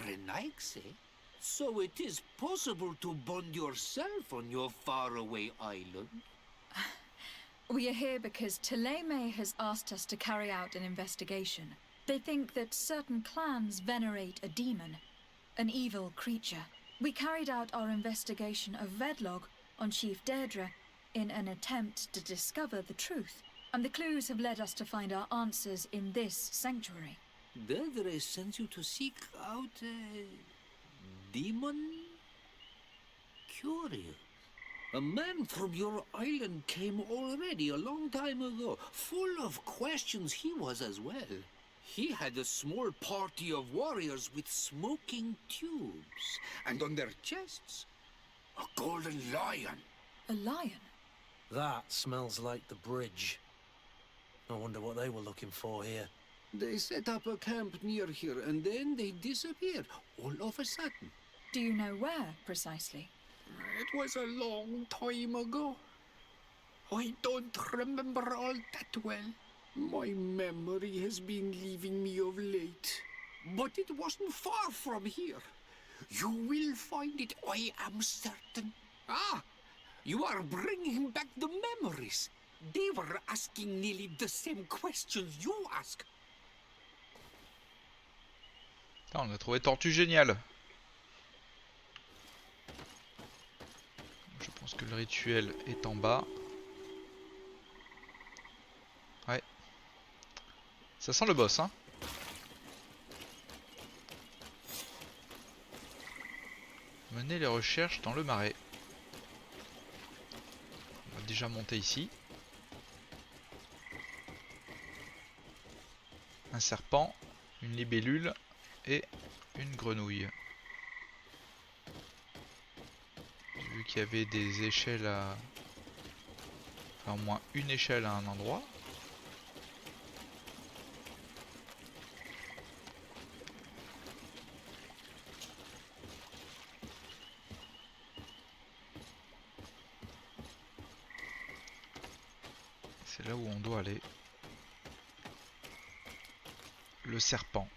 Renaigse? So it is possible to bond yourself on your faraway island? We are here because Teleme has asked us to carry out an investigation. They think that certain clans venerate a demon, an evil creature. We carried out our investigation of Vedlog on Chief Deirdre in an attempt to discover the truth, and the clues have led us to find our answers in this sanctuary. Deirdre sends you to seek out a demon? Curious. A man from your island came already a long time ago. Full of questions he was as well. He had a small party of warriors with smoking tubes, and on their chests, a golden lion. A lion? That smells like the bridge. I wonder what they were looking for here. They set up a camp near here, and then they disappeared, all of a sudden. Do you know where, precisely? It was a long time ago. I don't remember all that well. My memory has been leaving me of late. But it wasn't far from here. You will find it, I am certain. Ah, you are bringing back the memories. They were asking nearly the same questions you ask. On a trouvé Tortue génial. Je pense que le rituel est en bas. Ouais. Ça sent le boss, hein. Mener les recherches dans le marais. On va déjà monter ici. Un serpent, une libellule et une grenouille. J'ai vu qu'il y avait des échelles à... Enfin, au moins une échelle à un endroit. C'est là où on doit aller. Le serpent.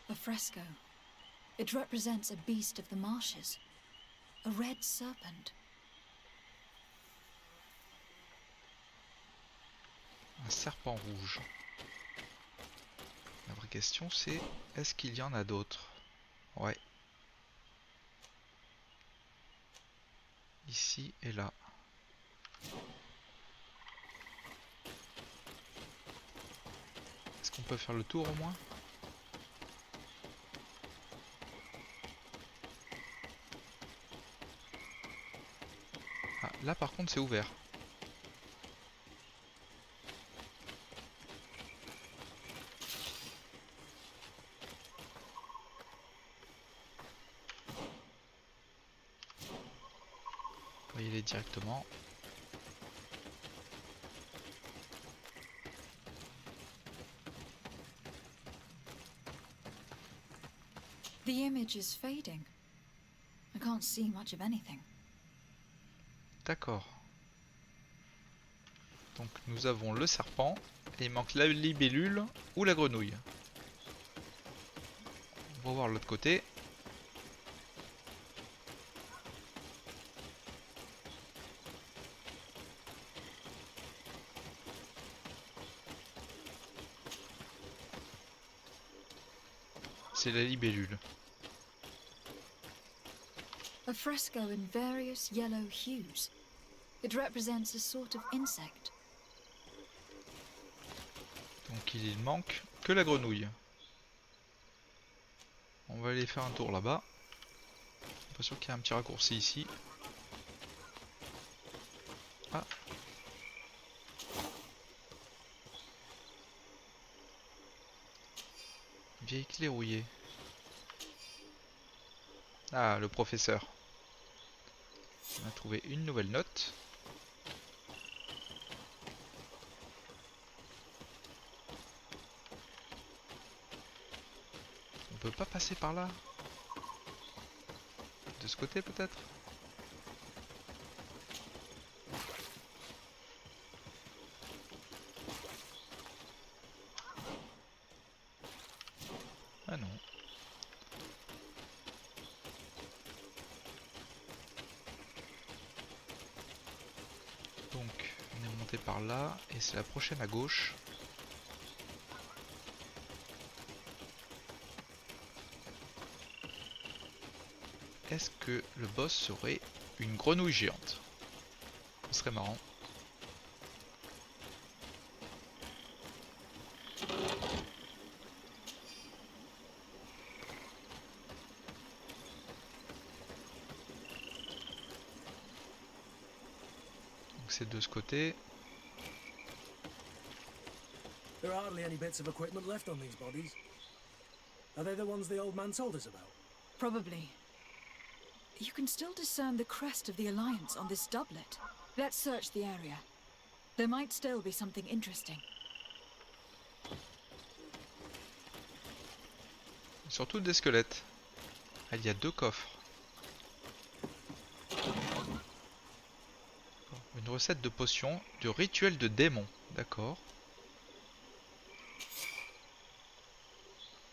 A fresco. It represents a beast of the marshes. A red serpent. Un serpent rouge. La vraie question c'est, est-ce qu'il y en a d'autres? Ouais. Ici et là. Est-ce qu'on peut faire le tour au moins? Ah, là par contre c'est ouvert. On va y aller directement. The image is fading. I can't see much of anything. D'accord. Donc nous avons le serpent et il manque la libellule ou la grenouille. On va voir l'autre côté. C'est la libellule. A fresco in various yellow hues. It represents a sort of insect. Donc il manque que la grenouille. On va aller faire un tour là-bas. Pas sûr qu'il y a un petit raccourci ici. Ah. Vieille clé rouillée. Ah, le professeur. On a trouvé une nouvelle note. On peut pas passer par là? De ce côté peut-être? rentrer par là et c'est la prochaine à gauche. Est-ce que le boss serait une grenouille géante? Ce serait marrant. Donc c'est de ce côté. There are hardly any bits of equipment left on these bodies. Are they the ones the old man told us about? Probably. You can still discern the crest of the Alliance on this doublet. Let's search the area. There might still be something interesting. Surtout des squelettes. Ah, il y a 2 coffres. Une recette de potion, du rituel de démon. D'accord.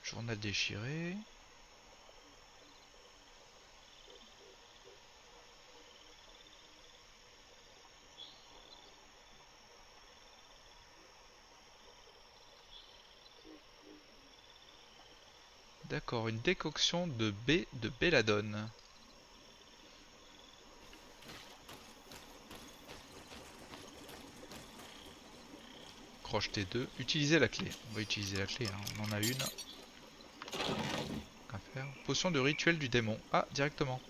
Journal déchiré. D'accord, une décoction de baie de belladone. Crocheter 2. Utiliser la clé. On va utiliser la clé, hein. On en a une. Qu'à faire. Potion de rituel du démon. Ah, directement.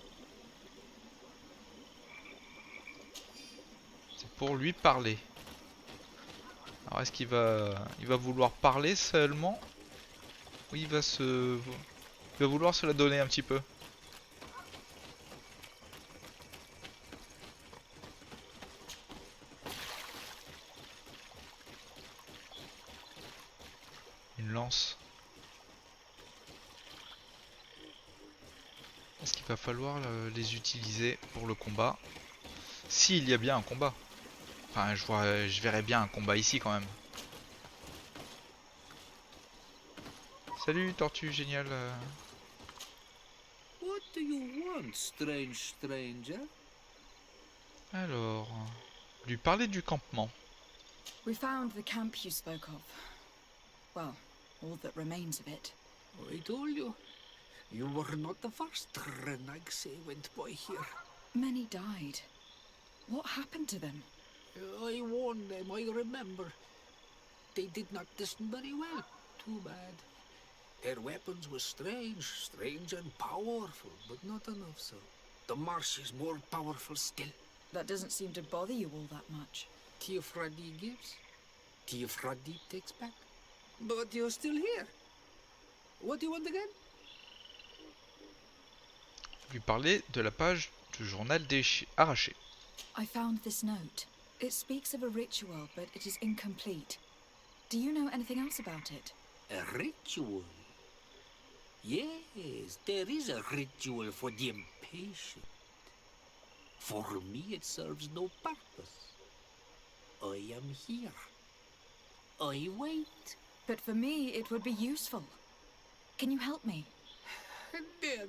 C'est pour lui parler. Alors est-ce qu'il va vouloir parler seulement? Ou il va vouloir se la donner un petit peu? Une lance. Est-ce qu'il va falloir les utiliser pour le combat? S'il y a bien un combat. Enfin, je verrai bien un combat ici quand même. Salut tortue, génial. What do you want, strange stranger? Alors, lui parler du campement. We found the camp you spoke of. Well, all that remains of it. I told you. You were not the first Renaigse went by here. Many died. What happened to them? I warned them, I remember. They did not listen very well. Too bad. Their weapons were strange and powerful, but not enough so. The marsh is more powerful still. That doesn't seem to bother you all that much. Teofradi gives, Teofradi takes back. But you're still here. What do you want again? Lui parler de la page du journal arraché. I found this note. It speaks of a ritual, but it is incomplete. Do you know anything else about it? A ritual? Yes, there is a ritual for the impatient. For me, it serves no purpose. I am here. I wait. But for me, it would be useful. Can you help me?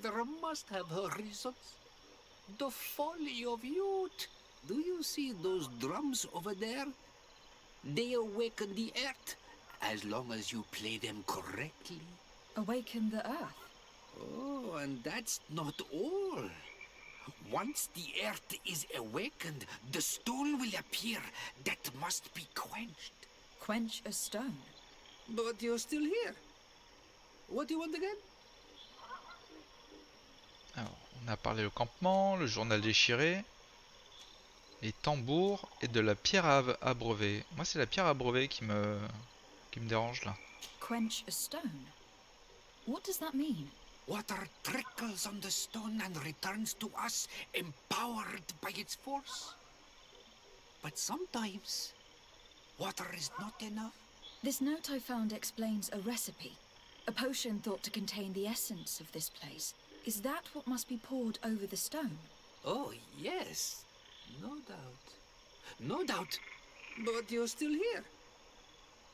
There must have her reasons. The folly of youth. Do you see those drums over there? They awaken the earth, as long as you play them correctly. Awaken the earth? Oh, and that's not all. Once the earth is awakened, the stone will appear that must be quenched. Quench a stone? But you're still here. What do you want again? Alors, on a parlé le campement, le journal déchiré, les tambours et de la pierre à abreuver. Moi, c'est la pierre à abreuver qui me dérange là. Quench a stone? What does that mean? Water trickles on the stone and returns to us, empowered by its force. But sometimes, water is not enough. This note I found explains a recipe. A potion thought to contain the essence of this place. Is that what must be poured over the stone? Oh, yes. No doubt. No doubt. But you're still here.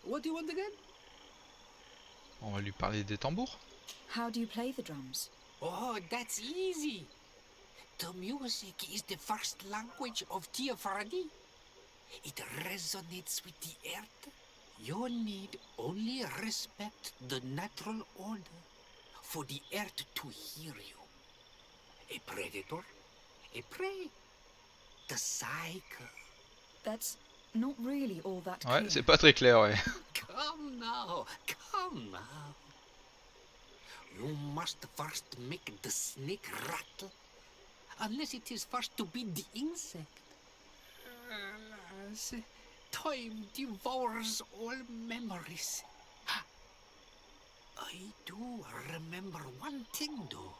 What do you want again? On va lui parler des tambours. How do you play the drums? Oh, that's easy. The music is the first language of Teofradi. It resonates with the earth. You need only respect the natural order for the earth to hear you. A predator, a prey. The cycle. That's not really all that Ouais, clear. c'est pas très clair, ouais. Come now, come now. You must first make the snake rattle, unless it is first to be the insect. Alas, time devours all memories. I do remember one thing, though.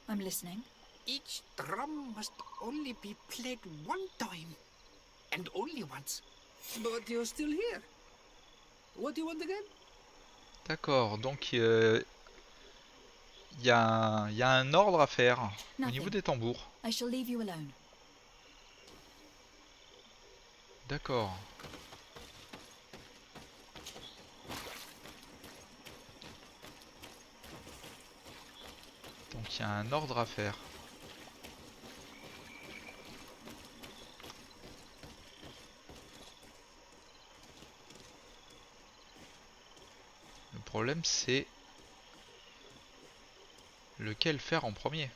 I'm listening. Each drum must only be played one time, and only once. But you're still here. What do you want again? D'accord, donc il y a un ordre à faire au niveau Nothing. des tambours. I shall leave you alone. D'accord. Donc il y a un ordre à faire. Le problème c'est lequel faire en premier.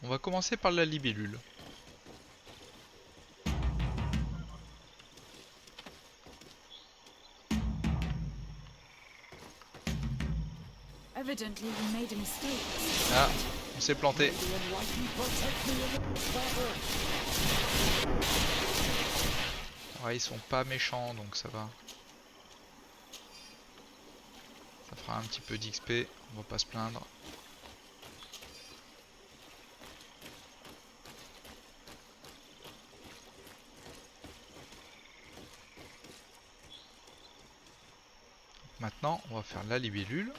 On va commencer par la libellule. Evidently we made a mistake. Ah, on s'est planté. Ouais, ils sont pas méchants donc ça va. Ça fera un petit peu d'XP, on va pas se plaindre. Maintenant, on va faire la libellule,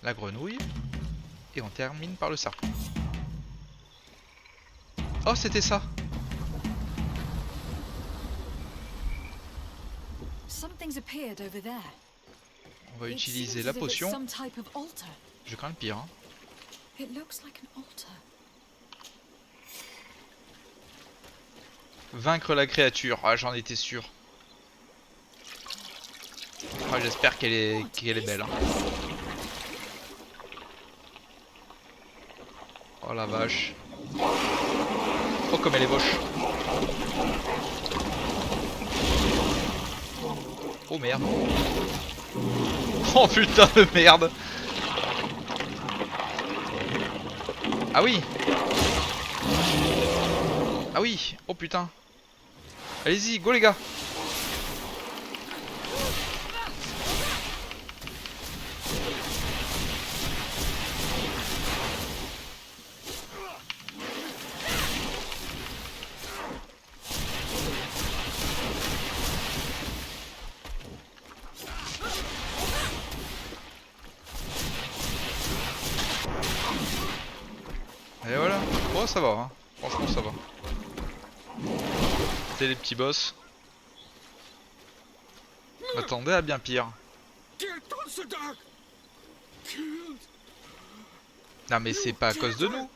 la grenouille, et on termine par le serpent. Oh, c'était ça! Something's appeared over there. On va It utiliser seems la as if it's potion. some type of altar. Je crains le pire. Hein. It looks like an altar. Vaincre la créature. Ah, j'en étais sûr. Ah, j'espère qu'elle est belle. Hein. Oh la vache. Oh, comme elle est moche. Oh merde. Oh putain de merde. Ah oui. Ah oui. Oh putain. Allez-y, go les gars. Et voilà. Oh ça va. Hein. Franchement ça va. C'était les petits boss. M'attendais à bien pire. Non mais c'est pas à cause de nous.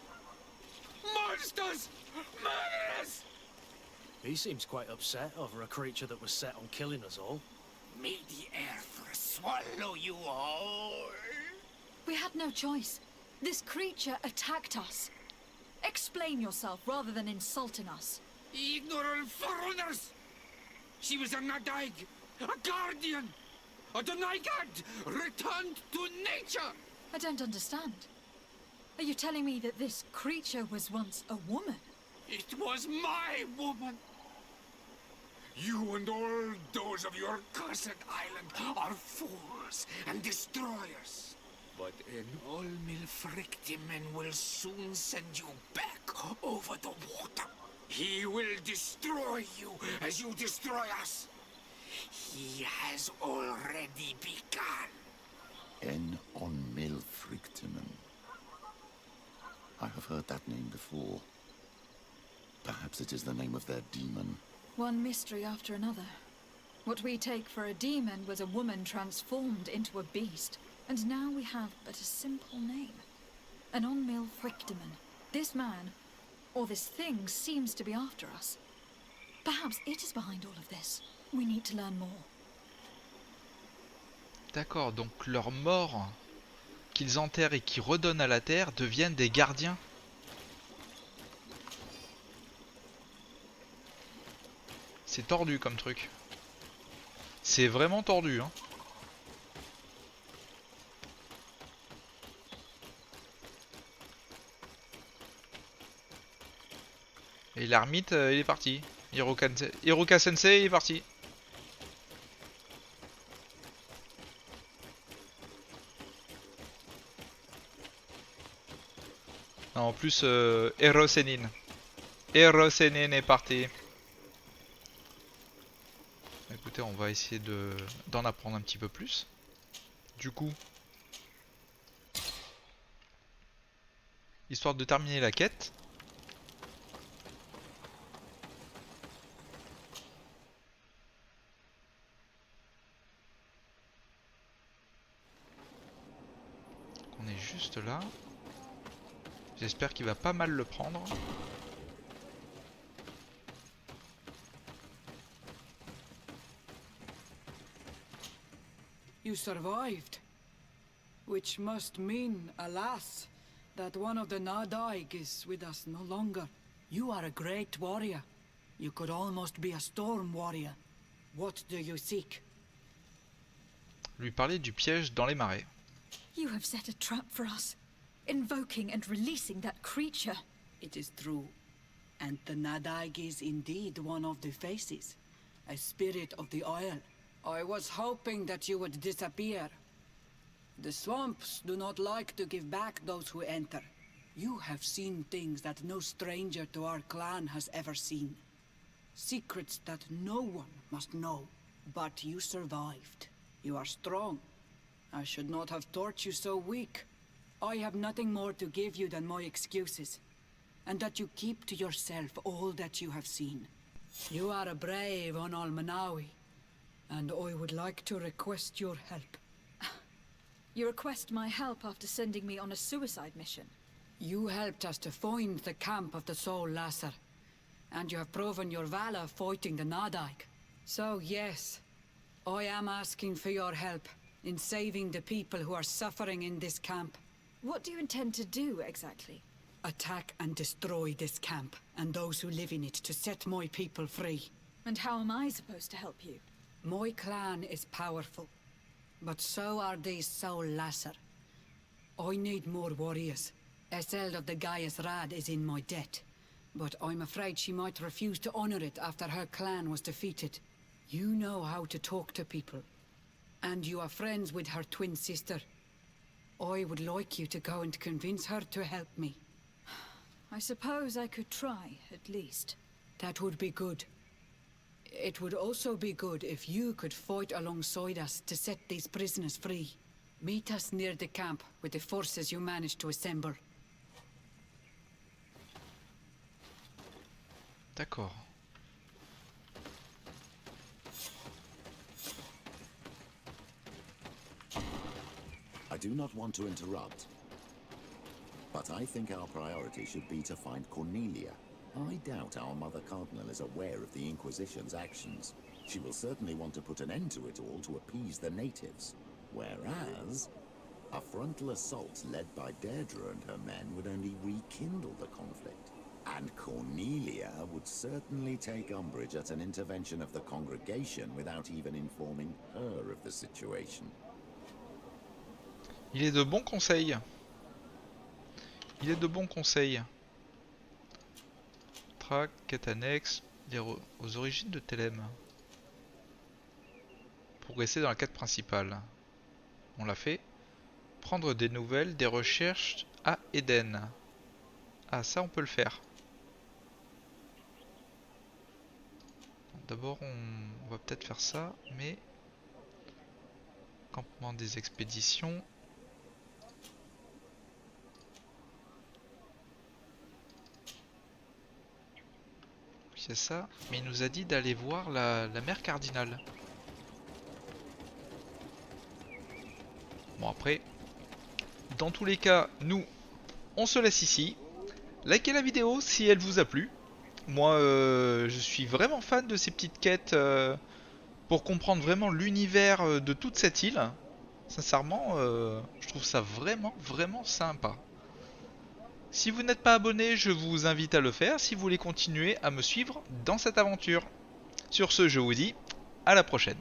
He seems quite upset over a creature that was set on killing us all. May the earth swallow you all. We had no choice. This creature attacked us. Explain yourself rather than insulting us. Ignorant foreigners! She was a Nadaig, a guardian, a Donaigad, returned to nature! I don't understand. Are you telling me that this creature was once a woman? It was my woman! You and all those of your cursed island are fools and destroyers. But an Olmilfrictimen will soon send you back over the water. He will destroy you as you destroy us. He has already begun. En Onmilfrictimen. I have heard that name before. Perhaps it is the name of their demon. One mystery after another. What we take for a demon was a woman transformed into a beast. And now we have but a simple name. An Onmilfrictimen. This man, or this thing seems to be after us. Perhaps it is behind all of this. We need to learn more. D'accord, donc leurs morts qu'ils enterrent et qui redonnent à la Terre deviennent des gardiens. C'est tordu comme truc. C'est vraiment tordu, hein. Et l'ermite, il est parti. Hiruka Sensei, il est parti. Non, en plus, Ero Senin. Ero Senin est parti. Écoutez, on va essayer d'en apprendre un petit peu plus. Du coup, histoire de terminer la quête. On est juste là. J'espère qu'il va pas mal le prendre. You survived. Which must mean, alas, that one of the Nadaig is with us no longer. You are a great warrior. You could almost be a storm warrior. What do you seek? Lui parler du piège dans les marais. You have set a trap for us, invoking and releasing that creature. It is true. And the Nadaig is indeed one of the faces. A spirit of the Isle. I was hoping that you would disappear. The swamps do not like to give back those who enter. You have seen things that no stranger to our clan has ever seen. Secrets that no one must know. But you survived. You are strong. I should not have thought you so weak. I have nothing more to give you than my excuses. And that you keep to yourself all that you have seen. You are a brave on Almanawi. And I would like to request your help. You request my help after sending me on a suicide mission. You helped us to find the camp of the Soul Lasser. And you have proven your valor fighting the Nadaig. So yes, I am asking for your help in saving the people who are suffering in this camp. What do you intend to do, exactly? Attack and destroy this camp, and those who live in it, to set my people free. And how am I supposed to help you? My clan is powerful, but so are these Soul Lasser. I need more warriors. Eseld of the Gaius Rad is in my debt, but I'm afraid she might refuse to honor it after her clan was defeated. You know how to talk to people, and you are friends with her twin sister. I would like you to go and convince her to help me. I suppose I could try, at least. That would be good. It would also be good if you could fight alongside us to set these prisoners free. Meet us near the camp with the forces you managed to assemble. D'accord. I do not want to interrupt, but I think our priority should be to find Cornelia. I doubt our Mother Cardinal is aware of the Inquisition's actions. She will certainly want to put an end to it all to appease the natives. Whereas, a frontal assault led by Deirdre and her men would only rekindle the conflict. And Cornelia would certainly take umbrage at an intervention of the congregation without even informing her of the situation. Il est de bons conseils. Il est de bons conseils. Track, quête annexe, aux origines de Thélème. Progresser dans la quête principale. On l'a fait. Prendre des nouvelles, des recherches à Eden. Ah, ça on peut le faire. D'abord on va peut-être faire ça, mais... Campement des expéditions. C'est ça, mais il nous a dit d'aller voir la mère cardinale. Bon après, dans tous les cas, nous, on se laisse ici. Likez la vidéo si elle vous a plu. Moi, je suis vraiment fan de ces petites quêtes pour comprendre vraiment l'univers de toute cette île. Sincèrement, je trouve ça vraiment sympa. Si vous n'êtes pas abonné, je vous invite à le faire si vous voulez continuer à me suivre dans cette aventure. Sur ce, je vous dis à la prochaine.